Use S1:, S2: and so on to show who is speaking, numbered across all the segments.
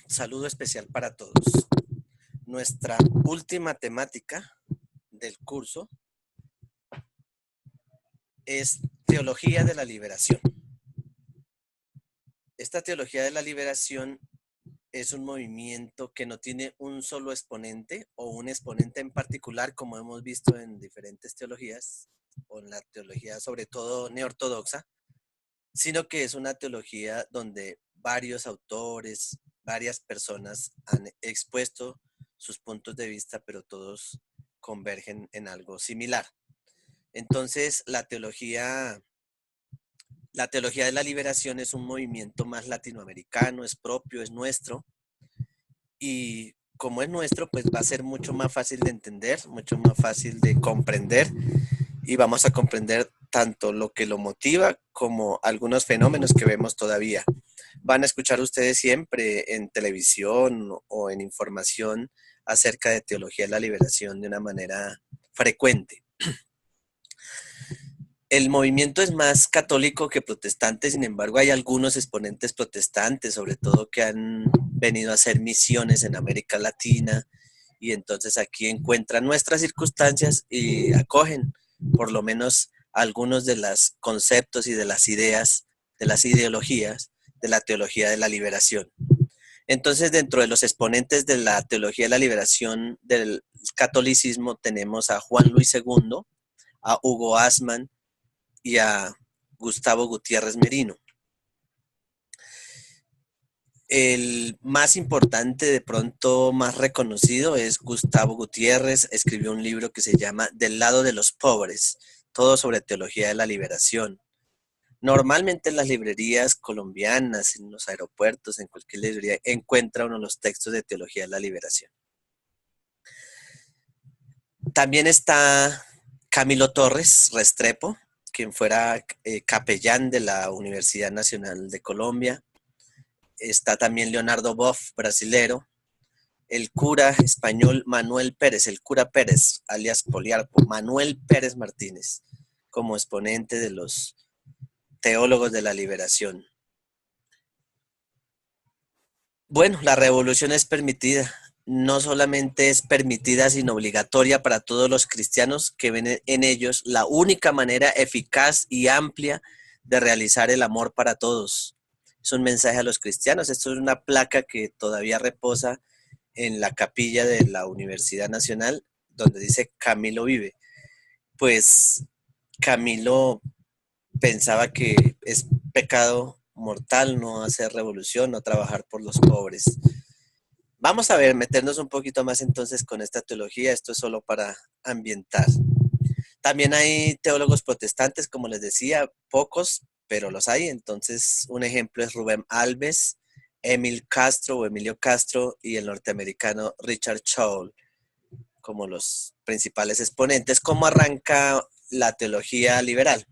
S1: Saludo especial para todos. Nuestra última temática del curso es Teología de la Liberación. Esta Teología de la Liberación es un movimiento que no tiene un solo exponente o un exponente en particular, como hemos visto en diferentes teologías, o en la teología sobre todo neortodoxa, sino que es una teología donde varios autores, varias personas han expuesto sus puntos de vista, pero todos convergen en algo similar. Entonces, la teología de la liberación es un movimiento más latinoamericano, es propio, es nuestro, y como es nuestro, pues va a ser mucho más fácil de entender, mucho más fácil de comprender, y vamos a comprender tanto lo que lo motiva como algunos fenómenos que vemos todavía. Van a escuchar ustedes siempre en televisión o en información acerca de teología de la liberación de una manera frecuente. El movimiento es más católico que protestante, sin embargo hay algunos exponentes protestantes, sobre todo que han venido a hacer misiones en América Latina y entonces aquí encuentran nuestras circunstancias y acogen por lo menos algunos de los conceptos y de las ideas, de las ideologías de la teología de la liberación. Entonces, dentro de los exponentes de la teología de la liberación del catolicismo tenemos a Juan Luis II, a Hugo Asman y a Gustavo Gutiérrez Merino. El más importante, de pronto más reconocido, es Gustavo Gutiérrez. Escribió un libro que se llama Del lado de los pobres, todo sobre teología de la liberación. Normalmente en las librerías colombianas, en los aeropuertos, en cualquier librería, encuentra uno los textos de teología de la liberación. También está Camilo Torres Restrepo, quien fuera capellán de la Universidad Nacional de Colombia. Está también Leonardo Boff, brasilero. El cura español Manuel Pérez, el cura Pérez, alias Poliarpo, Manuel Pérez Martínez, como exponente de los teólogos de la liberación. Bueno, la revolución es permitida. No solamente es permitida, sino obligatoria para todos los cristianos que ven en ellos la única manera eficaz y amplia de realizar el amor para todos. Es un mensaje a los cristianos. Esto es una placa que todavía reposa en la capilla de la Universidad Nacional, donde dice Camilo vive. Pues Camilo pensaba que es pecado mortal no hacer revolución, no trabajar por los pobres. Vamos a ver, meternos un poquito más entonces con esta teología. Esto es solo para ambientar. También hay teólogos protestantes, como les decía, pocos, pero los hay. Entonces, un ejemplo es Rubén Alves, Emil Castro o Emilio Castro y el norteamericano Richard Scholl como los principales exponentes. ¿Cómo arranca la teología liberal?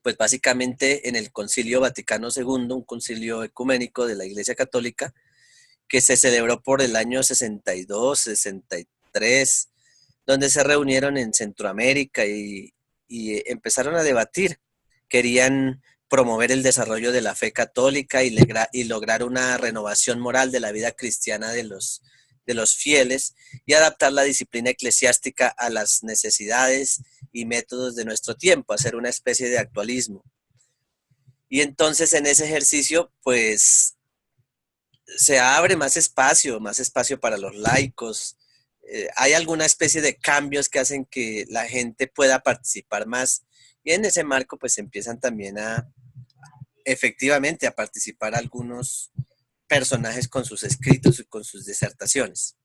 S1: Pues básicamente en el Concilio Vaticano II, un concilio ecuménico de la Iglesia Católica, que se celebró por el año 62, 63, donde se reunieron en Centroamérica y empezaron a debatir. Querían promover el desarrollo de la fe católica y lograr una renovación moral de la vida cristiana de los fieles y adaptar la disciplina eclesiástica a las necesidades y métodos de nuestro tiempo, hacer una especie de actualismo. Y entonces en ese ejercicio, pues se abre más espacio para los laicos. Hay alguna especie de cambios que hacen que la gente pueda participar más y en ese marco pues empiezan también efectivamente a participar algunos personajes con sus escritos y con sus disertaciones.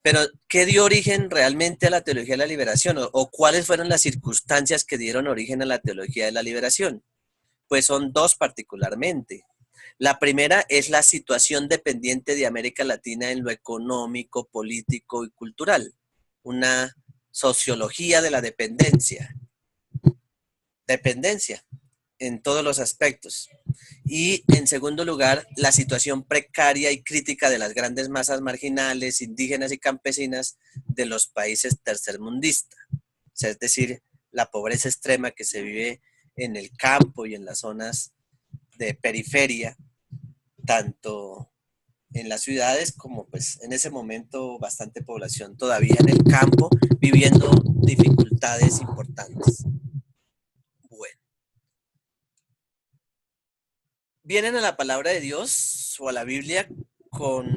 S1: Pero, ¿qué dio origen realmente a la teología de la liberación? ¿O cuáles fueron las circunstancias que dieron origen a la teología de la liberación? Pues son dos particularmente. La primera es la situación dependiente de América Latina en lo económico, político y cultural. Una sociología de la dependencia. Dependencia en todos los aspectos. Y en segundo lugar, la situación precaria y crítica de las grandes masas marginales, indígenas y campesinas de los países tercermundistas. O sea, es decir, la pobreza extrema que se vive en el campo y en las zonas de periferia, tanto en las ciudades como pues en ese momento bastante población todavía en el campo viviendo dificultades importantes. Bueno, vienen a la palabra de Dios o a la Biblia con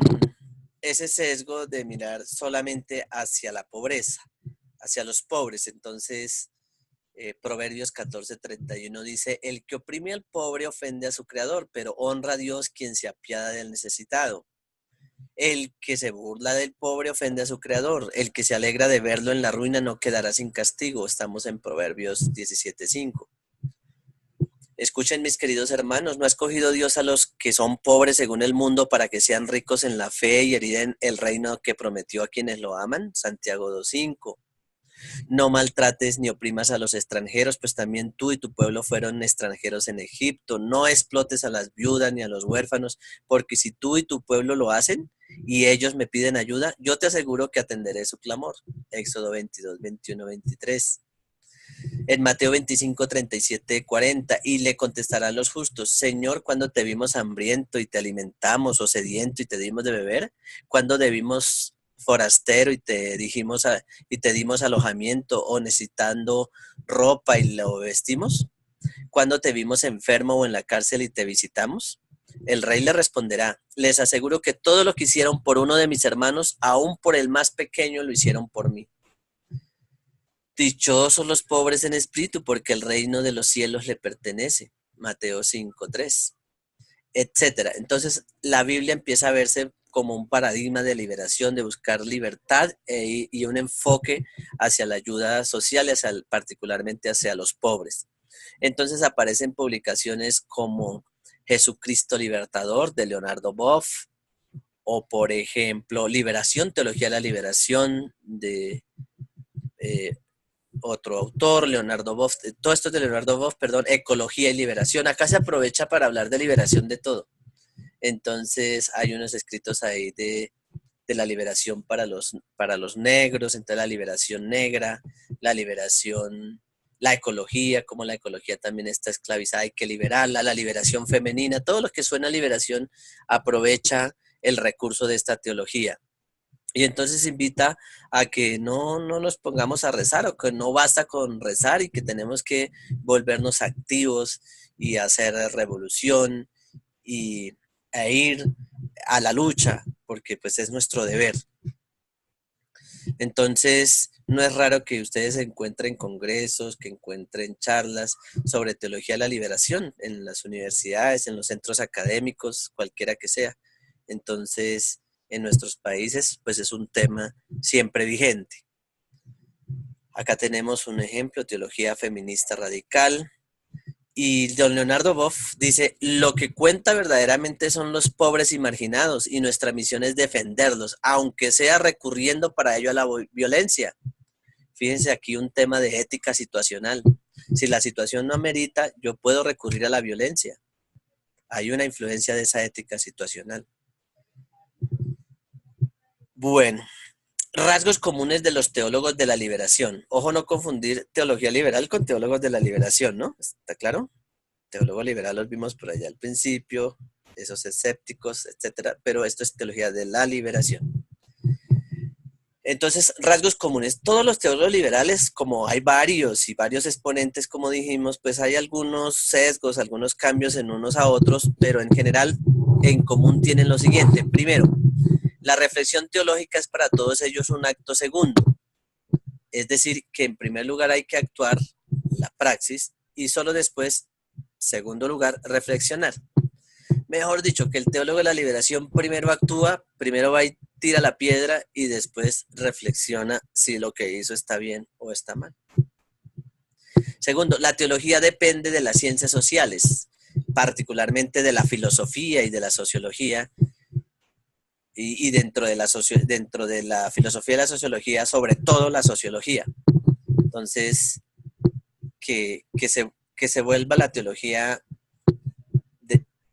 S1: ese sesgo de mirar solamente hacia la pobreza, hacia los pobres. Entonces, Proverbios 14:31 dice, el que oprime al pobre ofende a su creador, pero honra a Dios quien se apiada del necesitado. El que se burla del pobre ofende a su creador. El que se alegra de verlo en la ruina no quedará sin castigo. Estamos en Proverbios 17:5. Escuchen, mis queridos hermanos, ¿no ha escogido Dios a los que son pobres según el mundo para que sean ricos en la fe y heriden el reino que prometió a quienes lo aman? Santiago 2:5. No maltrates ni oprimas a los extranjeros, pues también tú y tu pueblo fueron extranjeros en Egipto. No explotes a las viudas ni a los huérfanos, porque si tú y tu pueblo lo hacen y ellos me piden ayuda, yo te aseguro que atenderé su clamor. Éxodo 22:21-23. En Mateo 25:37-40, y le contestarán los justos, Señor, ¿cuándo te vimos hambriento y te alimentamos, o sediento y te dimos de beber? ¿Cuándo debimos forastero y te dimos alojamiento, o necesitando ropa y lo vestimos? ¿Cuándo te vimos enfermo o en la cárcel y te visitamos? El rey le responderá, les aseguro que todo lo que hicieron por uno de mis hermanos, aún por el más pequeño, lo hicieron por mí. Dichosos los pobres en espíritu, porque el reino de los cielos le pertenece. Mateo 5:3, etcétera. Entonces, la Biblia empieza a verse como un paradigma de liberación, de buscar libertad y un enfoque hacia la ayuda social, particularmente hacia los pobres. Entonces aparecen publicaciones como Jesucristo Libertador de Leonardo Boff, o por ejemplo, Liberación, Teología de la Liberación de eh, otro autor, Leonardo Boff, todo esto es de Leonardo Boff, perdón, Ecología y Liberación. Acá se aprovecha para hablar de liberación de todo. Entonces hay unos escritos ahí de la liberación para los negros, entonces la liberación negra, la liberación, la ecología, como la ecología también está esclavizada, hay que liberarla, la liberación femenina, todo lo que suena a liberación aprovecha el recurso de esta teología. Y entonces invita a que no nos pongamos a rezar, o que no basta con rezar y que tenemos que volvernos activos y hacer revolución y, ir a la lucha, porque pues es nuestro deber. Entonces, no es raro que ustedes encuentren congresos, que encuentren charlas sobre teología de la liberación en las universidades, en los centros académicos, cualquiera que sea. Entonces, en nuestros países, pues es un tema siempre vigente. Acá tenemos un ejemplo, teología feminista radical. Y don Leonardo Boff dice, lo que cuenta verdaderamente son los pobres y marginados, y nuestra misión es defenderlos, aunque sea recurriendo para ello a la violencia. Fíjense aquí un tema de ética situacional. Si la situación no amerita, yo puedo recurrir a la violencia. Hay una influencia de esa ética situacional. Bueno, rasgos comunes de los teólogos de la liberación. Ojo, no confundir teología liberal con teólogos de la liberación, ¿no? ¿Está claro? Teólogo liberal los vimos por allá al principio, esos escépticos, etcétera, pero esto es teología de la liberación. Entonces, rasgos comunes. Todos los teólogos liberales, como hay varios y varios exponentes, como dijimos, pues hay algunos sesgos, algunos cambios en unos a otros, pero en general en común tienen lo siguiente. Primero, la reflexión teológica es para todos ellos un acto segundo. Es decir, que en primer lugar hay que actuar la praxis y solo después, segundo lugar, reflexionar. Mejor dicho, que el teólogo de la liberación primero actúa, primero va y tira la piedra y después reflexiona si lo que hizo está bien o está mal. Segundo, la teología depende de las ciencias sociales, particularmente de la filosofía y de la sociología, y dentro de la filosofía y la sociología, sobre todo la sociología. Entonces, que se vuelva la teología,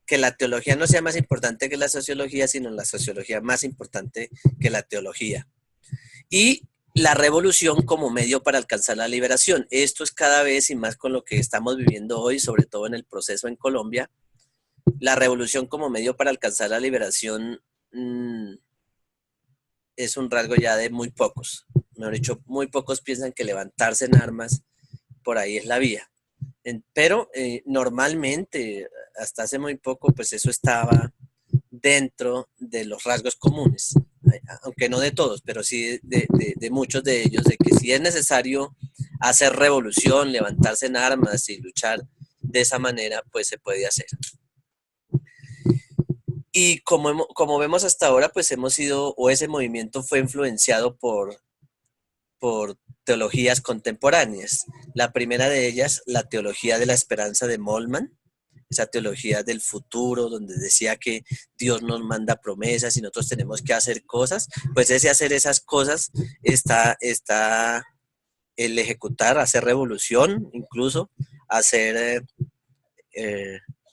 S1: que la teología no sea más importante que la sociología, sino la sociología más importante que la teología. Y la revolución como medio para alcanzar la liberación. Esto es cada vez y más con lo que estamos viviendo hoy, sobre todo en el proceso en Colombia. La revolución como medio para alcanzar la liberación es un rasgo ya de muy pocos. Mejor dicho, muy pocos piensan que levantarse en armas por ahí es la vía. Pero normalmente, hasta hace muy poco, pues eso estaba dentro de los rasgos comunes, aunque no de todos, pero sí de muchos de ellos, de que si es necesario hacer revolución, levantarse en armas y luchar de esa manera, pues se puede hacer. Y como vemos hasta ahora, pues hemos sido, o ese movimiento fue influenciado por teologías contemporáneas. La primera de ellas, la teología de la esperanza de Moltmann, esa teología del futuro, donde decía que Dios nos manda promesas y nosotros tenemos que hacer cosas, pues ese hacer esas cosas está el ejecutar, hacer revolución, incluso hacer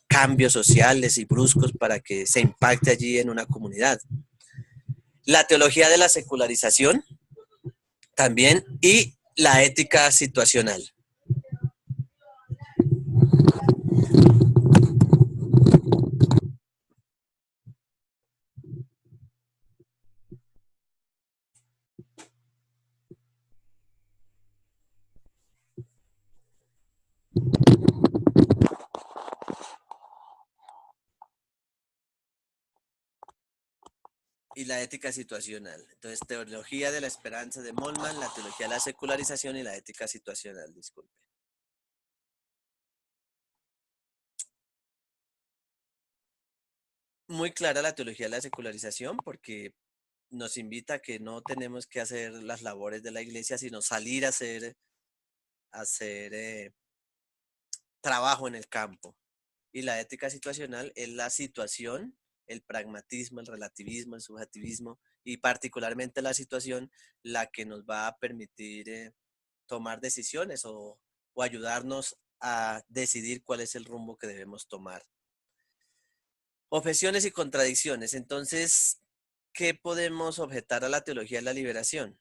S1: cambios sociales y bruscos para que se impacte allí en una comunidad. La teología de la secularización también y la ética situacional. Y la ética situacional. Entonces, teología de la esperanza de Moltmann, la teología de la secularización y la ética situacional, disculpe. Muy clara la teología de la secularización porque nos invita a que no tenemos que hacer las labores de la iglesia, sino salir a hacer trabajo en el campo. Y la ética situacional es la situación, el pragmatismo, el relativismo, el subjetivismo y particularmente la situación la que nos va a permitir tomar decisiones o ayudarnos a decidir cuál es el rumbo que debemos tomar. Objeciones y contradicciones. Entonces, ¿qué podemos objetar a la teología de la liberación?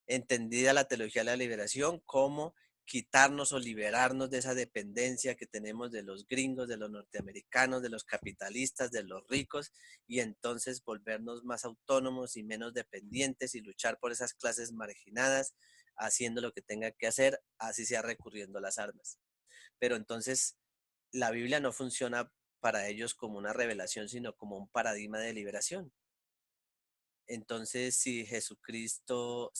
S1: Entendida la teología de la liberación como quitarnos o liberarnos de esa dependencia que tenemos de los gringos, de los norteamericanos, de los capitalistas, de los ricos, y entonces volvernos más autónomos y menos dependientes y luchar por esas clases marginadas, haciendo lo que tenga que hacer, así sea recurriendo a las armas. Pero entonces la Biblia no funciona para ellos como una revelación, sino como un paradigma de liberación. Entonces, si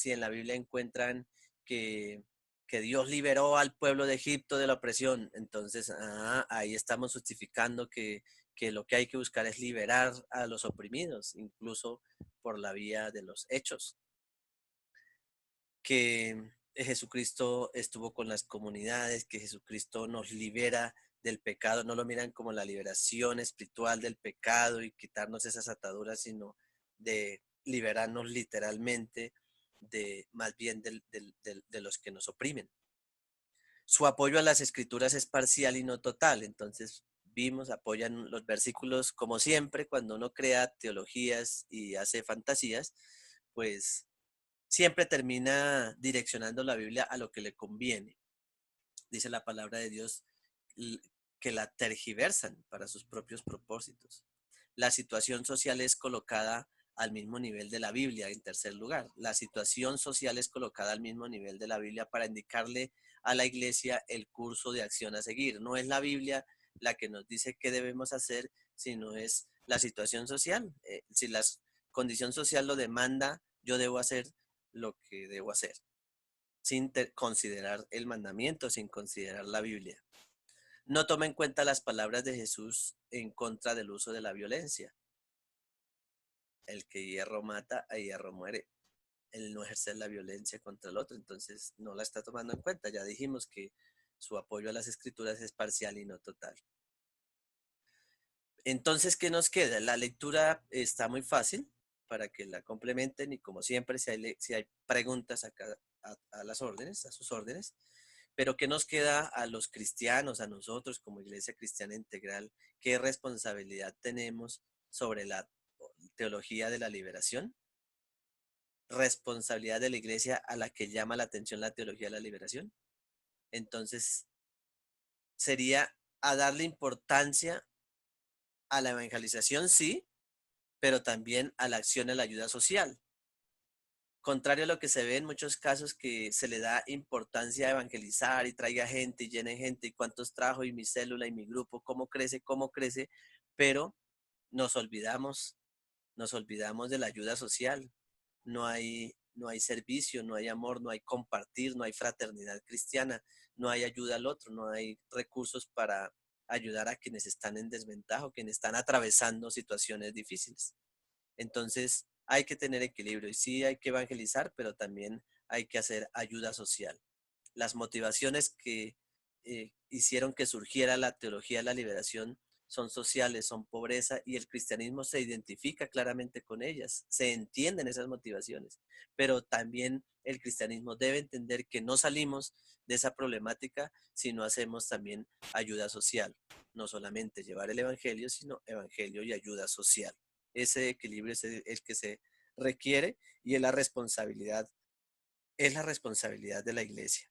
S1: en la Biblia encuentran que, que Dios liberó al pueblo de Egipto de la opresión, entonces ahí estamos justificando que lo que hay que buscar es liberar a los oprimidos, incluso por la vía de los hechos. Que Jesucristo estuvo con las comunidades, que Jesucristo nos libera del pecado, no lo miran como la liberación espiritual del pecado y quitarnos esas ataduras, sino de liberarnos literalmente de más bien de los que nos oprimen. Su apoyo a las escrituras es parcial y no total, entonces vimos, apoyan los versículos como siempre, cuando uno crea teologías y hace fantasías, pues siempre termina direccionando la Biblia a lo que le conviene. Dice la palabra de Dios que la tergiversan para sus propios propósitos. La situación social es colocada al mismo nivel de la Biblia, en tercer lugar. La situación social es colocada al mismo nivel de la Biblia para indicarle a la iglesia el curso de acción a seguir. No es la Biblia la que nos dice qué debemos hacer, sino es la situación social. Si la condición social lo demanda, yo debo hacer lo que debo hacer, sin considerar el mandamiento, sin considerar la Biblia. No toma en cuenta las palabras de Jesús en contra del uso de la violencia. El que hierro mata, a hierro muere. El no ejercer la violencia contra el otro, entonces no la está tomando en cuenta. Ya dijimos que su apoyo a las escrituras es parcial y no total. Entonces, ¿qué nos queda? La lectura está muy fácil para que la complementen y como siempre, si hay preguntas acá a las órdenes, a sus órdenes, pero ¿qué nos queda a los cristianos, a nosotros como Iglesia Cristiana Integral? ¿Qué responsabilidad tenemos sobre la teología de la liberación? Responsabilidad de la Iglesia a la que llama la atención la teología de la liberación. Entonces, sería a darle importancia a la evangelización, sí, pero también a la acción, a la ayuda social. Contrario a lo que se ve en muchos casos que se le da importancia a evangelizar y traiga gente y llene gente y cuántos trajo y mi célula y mi grupo, cómo crece, pero nos olvidamos, nos olvidamos de la ayuda social. No hay servicio, no hay amor, no hay compartir, no hay fraternidad cristiana, no hay ayuda al otro, no hay recursos para ayudar a quienes están en desventaja, quienes están atravesando situaciones difíciles. Entonces, hay que tener equilibrio y sí hay que evangelizar, pero también hay que hacer ayuda social. Las motivaciones que hicieron que surgiera la teología de la liberación son sociales, son pobreza y el cristianismo se identifica claramente con ellas, se entienden esas motivaciones, pero también el cristianismo debe entender que no salimos de esa problemática si no hacemos también ayuda social, no solamente llevar el evangelio, sino evangelio y ayuda social. Ese equilibrio es el que se requiere y es la responsabilidad de la iglesia.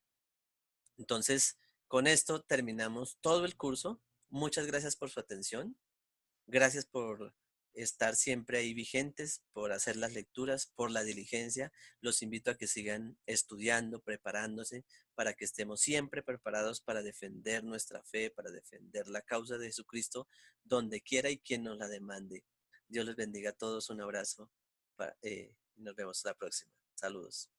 S1: Entonces, con esto terminamos todo el curso. Muchas gracias por su atención. Gracias por estar siempre ahí vigentes, por hacer las lecturas, por la diligencia. Los invito a que sigan estudiando, preparándose, para que estemos siempre preparados para defender nuestra fe, para defender la causa de Jesucristo, donde quiera y quien nos la demande. Dios les bendiga a todos. Un abrazo. Nos vemos la próxima. Saludos.